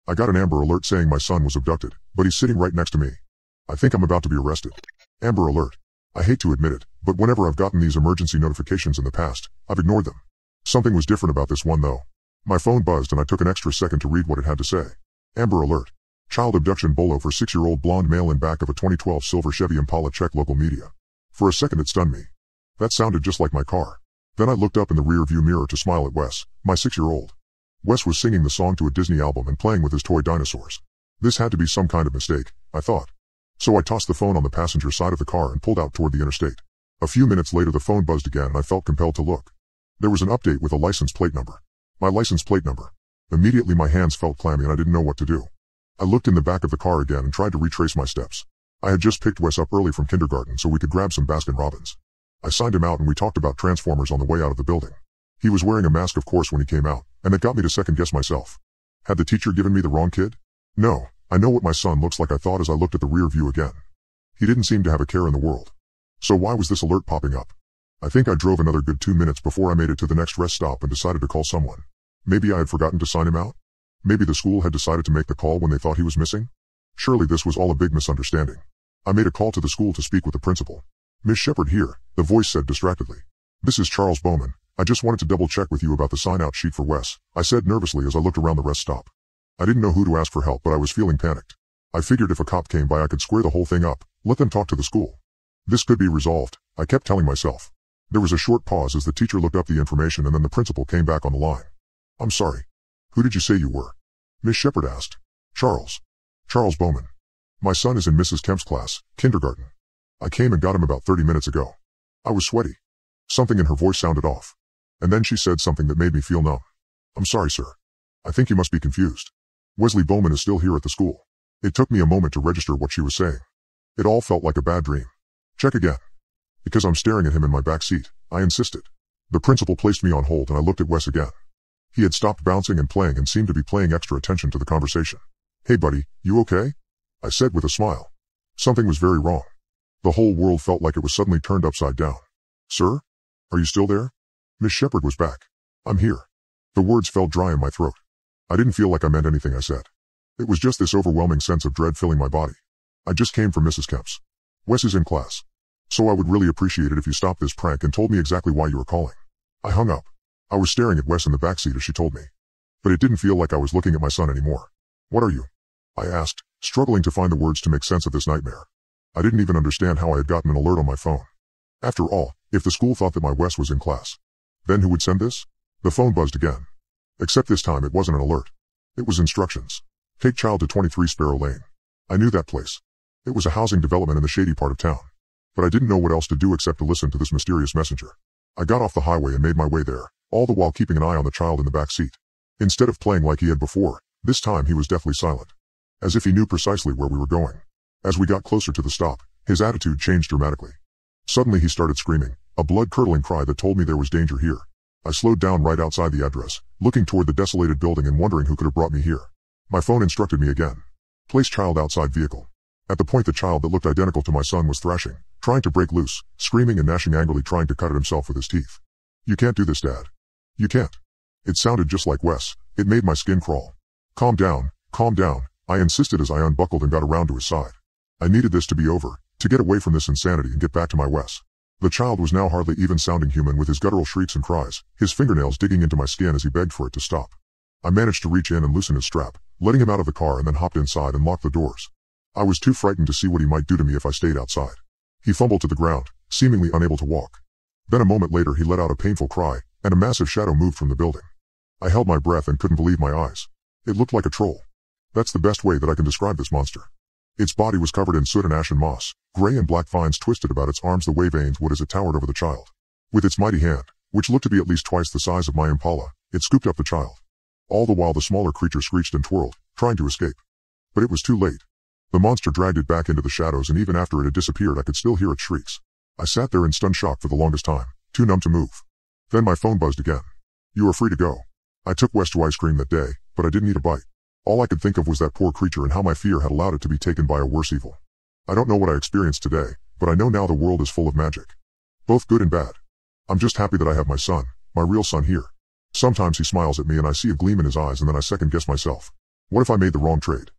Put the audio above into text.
I got an Amber Alert saying my son was abducted, but he's sitting right next to me. I think I'm about to be arrested. Amber Alert. I hate to admit it, but whenever I've gotten these emergency notifications in the past, I've ignored them. Something was different about this one though. My phone buzzed and I took an extra second to read what it had to say. Amber Alert. Child abduction bolo for 6-year-old blonde male in back of a 2012 silver Chevy Impala. Check local media. For a second it stunned me. That sounded just like my car. Then I looked up in the rear view mirror to smile at Wes, my 6-year-old. Wes was singing the song to a Disney album and playing with his toy dinosaurs. This had to be some kind of mistake, I thought. So I tossed the phone on the passenger side of the car and pulled out toward the interstate. A few minutes later the phone buzzed again and I felt compelled to look. There was an update with a license plate number. My license plate number. Immediately my hands felt clammy and I didn't know what to do. I looked in the back of the car again and tried to retrace my steps. I had just picked Wes up early from kindergarten so we could grab some Baskin-Robbins. I signed him out and we talked about Transformers on the way out of the building. He was wearing a mask of course when he came out, and it got me to second guess myself. Had the teacher given me the wrong kid? No, I know what my son looks like, I thought as I looked at the rear view again. He didn't seem to have a care in the world. So why was this alert popping up? I think I drove another good 2 minutes before I made it to the next rest stop and decided to call someone. Maybe I had forgotten to sign him out? Maybe the school had decided to make the call when they thought he was missing? Surely this was all a big misunderstanding. I made a call to the school to speak with the principal. Miss Shepard here, the voice said distractedly. This is Charles Bowman. I just wanted to double check with you about the sign-out sheet for Wes, I said nervously as I looked around the rest stop. I didn't know who to ask for help, but I was feeling panicked. I figured if a cop came by I could square the whole thing up, let them talk to the school. This could be resolved, I kept telling myself. There was a short pause as the teacher looked up the information and then the principal came back on the line. I'm sorry. Who did you say you were? Miss Shepard asked. Charles. Charles Bowman. My son is in Mrs. Kemp's class, kindergarten. I came and got him about 30 minutes ago. I was sweaty. Something in her voice sounded off. And then she said something that made me feel numb. I'm sorry, sir. I think you must be confused. Wesley Bowman is still here at the school. It took me a moment to register what she was saying. It all felt like a bad dream. Check again. Because I'm staring at him in my back seat, I insisted. The principal placed me on hold and I looked at Wes again. He had stopped bouncing and playing and seemed to be paying extra attention to the conversation. Hey buddy, you okay? I said with a smile. Something was very wrong. The whole world felt like it was suddenly turned upside down. Sir? Are you still there? Miss Shepard was back. I'm here. The words felt dry in my throat. I didn't feel like I meant anything I said. It was just this overwhelming sense of dread filling my body. I just came from Mrs. Kemp's. Wes is in class. So I would really appreciate it if you stopped this prank and told me exactly why you were calling. I hung up. I was staring at Wes in the backseat as she told me. But it didn't feel like I was looking at my son anymore. What are you? I asked, struggling to find the words to make sense of this nightmare. I didn't even understand how I had gotten an alert on my phone. After all, if the school thought that my Wes was in class, then who would send this? The phone buzzed again. Except this time it wasn't an alert. It was instructions. Take child to 23 Sparrow Lane. I knew that place. It was a housing development in the shady part of town. But I didn't know what else to do except to listen to this mysterious messenger. I got off the highway and made my way there, all the while keeping an eye on the child in the back seat. Instead of playing like he had before, this time he was deathly silent. As if he knew precisely where we were going. As we got closer to the stop, his attitude changed dramatically. Suddenly he started screaming, a blood-curdling cry that told me there was danger here. I slowed down right outside the address, looking toward the desolated building and wondering who could have brought me here. My phone instructed me again. Place child outside vehicle. At the point the child that looked identical to my son was thrashing, trying to break loose, screaming and gnashing angrily trying to cut at himself with his teeth. You can't do this, Dad. You can't. It sounded just like Wes. It made my skin crawl. Calm down, I insisted as I unbuckled and got around to his side. I needed this to be over, to get away from this insanity and get back to my Wes. The child was now hardly even sounding human with his guttural shrieks and cries, his fingernails digging into my skin as he begged for it to stop. I managed to reach in and loosen his strap, letting him out of the car and then hopped inside and locked the doors. I was too frightened to see what he might do to me if I stayed outside. He fumbled to the ground, seemingly unable to walk. Then a moment later he let out a painful cry, and a massive shadow moved from the building. I held my breath and couldn't believe my eyes. It looked like a troll. That's the best way that I can describe this monster. Its body was covered in soot and ash and moss, gray and black vines twisted about its arms the way veins would as it towered over the child. With its mighty hand, which looked to be at least twice the size of my Impala, it scooped up the child. All the while the smaller creature screeched and twirled, trying to escape. But it was too late. The monster dragged it back into the shadows and even after it had disappeared I could still hear its shrieks. I sat there in stunned shock for the longest time, too numb to move. Then my phone buzzed again. You are free to go. I took Wes to ice cream that day, but I didn't eat a bite. All I could think of was that poor creature and how my fear had allowed it to be taken by a worse evil. I don't know what I experienced today, but I know now the world is full of magic. Both good and bad. I'm just happy that I have my son, my real son here. Sometimes he smiles at me and I see a gleam in his eyes and then I second guess myself. What if I made the wrong trade?